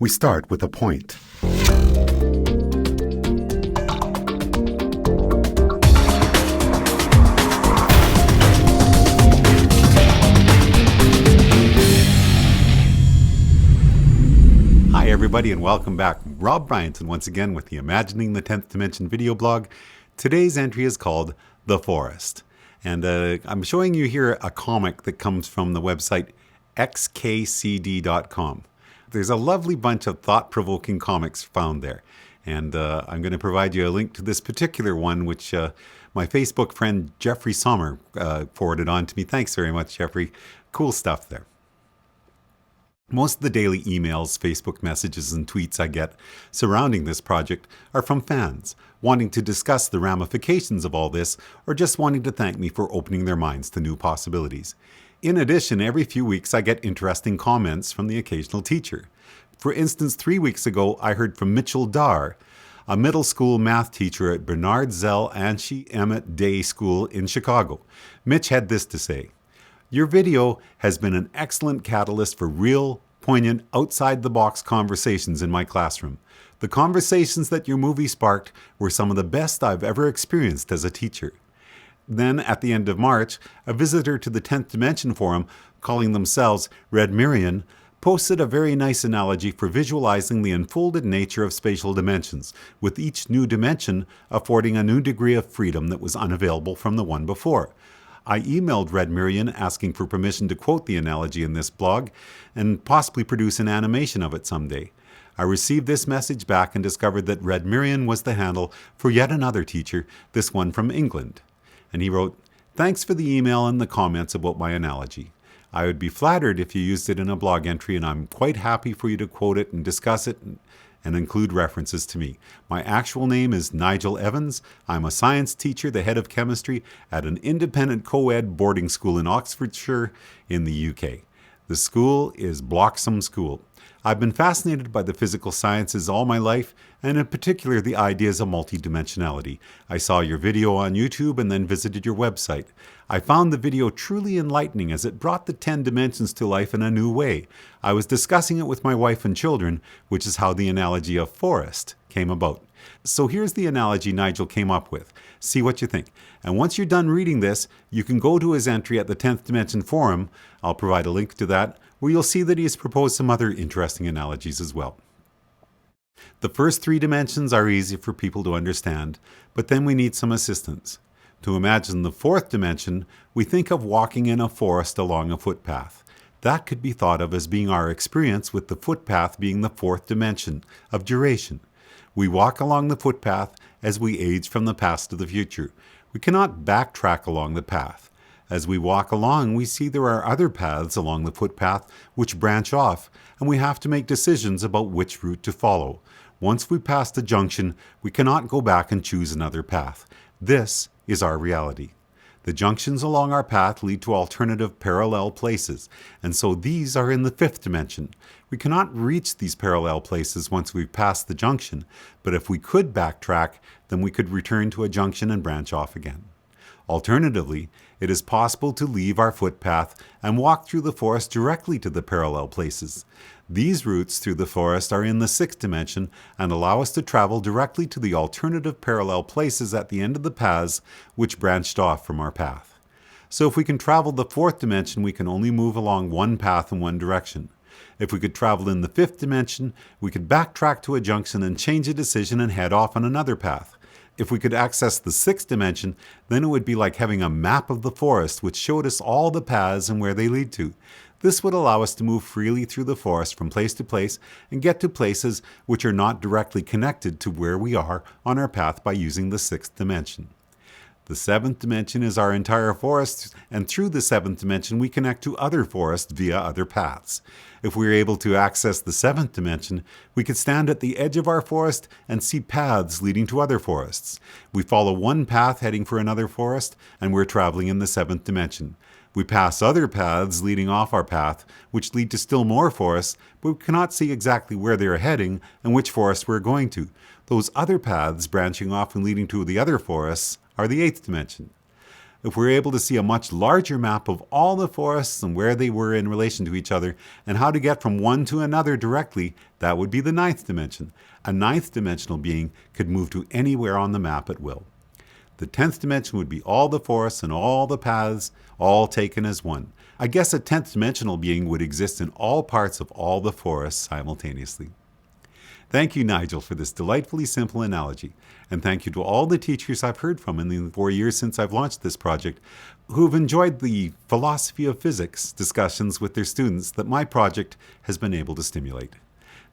We start with a point. Hi everybody and welcome back. Rob Bryanton once again with the Imagining the 10th Dimension video blog. Today's entry is called The Forest. And I'm showing you here a comic that comes from the website xkcd.com. There's a lovely bunch of thought-provoking comics found there. And I'm going to provide you a link to this particular one, which my Facebook friend Jeffrey Sommer forwarded on to me. Thanks very much, Jeffrey. Cool stuff there. Most of the daily emails, Facebook messages, and tweets I get surrounding this project are from fans wanting to discuss the ramifications of all this or just wanting to thank me for opening their minds to new possibilities. In addition, every few weeks I get interesting comments from the occasional teacher. For instance, 3 weeks ago I heard from Mitchell Dar, a middle school math teacher at Bernard Zell Anshie Emmett Day School in Chicago. Mitch had this to say: "Your video has been an excellent catalyst for real, poignant, outside-the-box conversations in my classroom. The conversations that your movie sparked were some of the best I've ever experienced as a teacher." Then, at the end of March, a visitor to the 10th Dimension forum, calling themselves Red Miriam, posted a very nice analogy for visualizing the unfolded nature of spatial dimensions, with each new dimension affording a new degree of freedom that was unavailable from the one before. I emailed Red Miriam asking for permission to quote the analogy in this blog and possibly produce an animation of it someday. I received this message back and discovered that Red Miriam was the handle for yet another teacher, this one from England. And he wrote, "Thanks for the email and the comments about my analogy. I would be flattered if you used it in a blog entry, and I'm quite happy for you to quote it and discuss it and include references to me. My actual name is Nigel Evans. I'm a science teacher, the head of chemistry at an independent co-ed boarding school in Oxfordshire in the UK. The school is Bloxham School. I've been fascinated by the physical sciences all my life, and in particular the ideas of multidimensionality. I saw your video on YouTube and then visited your website. I found the video truly enlightening as it brought the 10 dimensions to life in a new way. I was discussing it with my wife and children, which is how the analogy of forest came about. So here's the analogy Nigel came up with. See what you think. And once you're done reading this, you can go to his entry at the 10th Dimension Forum. I'll provide a link to that, where you'll see that he has proposed some other interesting analogies as well. The first 3 dimensions are easy for people to understand, but then we need some assistance. To imagine the 4th dimension, we think of walking in a forest along a footpath. That could be thought of as being our experience, with the footpath being the 4th dimension of duration. We walk along the footpath as we age from the past to the future. We cannot backtrack along the path. As we walk along, we see there are other paths along the footpath which branch off, and we have to make decisions about which route to follow. Once we pass the junction, we cannot go back and choose another path. This is our reality. The junctions along our path lead to alternative parallel places, and so these are in the 5th dimension. We cannot reach these parallel places once we've passed the junction, but if we could backtrack, then we could return to a junction and branch off again. Alternatively, it is possible to leave our footpath and walk through the forest directly to the parallel places. These routes through the forest are in the 6th dimension and allow us to travel directly to the alternative parallel places at the end of the paths which branched off from our path. So if we can travel the 4th dimension, we can only move along one path in one direction. If we could travel in the 5th dimension, we could backtrack to a junction and change a decision and head off on another path. If we could access the 6th dimension, then it would be like having a map of the forest which showed us all the paths and where they lead to. This would allow us to move freely through the forest from place to place and get to places which are not directly connected to where we are on our path by using the 6th dimension. The 7th dimension is our entire forest, and through the 7th dimension we connect to other forests via other paths. If we are able to access the 7th dimension, we could stand at the edge of our forest and see paths leading to other forests. We follow one path heading for another forest, and we're traveling in the 7th dimension. We pass other paths leading off our path, which lead to still more forests, but we cannot see exactly where they are heading and which forest we're going to. Those other paths branching off and leading to the other forests are the 8th dimension. If we're able to see a much larger map of all the forests and where they were in relation to each other and how to get from one to another directly, that would be the ninth dimension. A ninth dimensional being could move to anywhere on the map at will. The 10th dimension would be all the forests and all the paths, all taken as one. I guess a 10th dimensional being would exist in all parts of all the forests simultaneously. Thank you, Nigel, for this delightfully simple analogy. And thank you to all the teachers I've heard from in the 4 years since I've launched this project who've enjoyed the philosophy of physics discussions with their students that my project has been able to stimulate.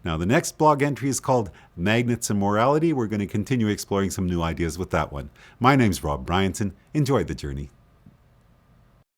Now, the next blog entry is called Magnets and Morality. We're going to continue exploring some new ideas with that one. My name's Rob Bryanson. Enjoy the journey.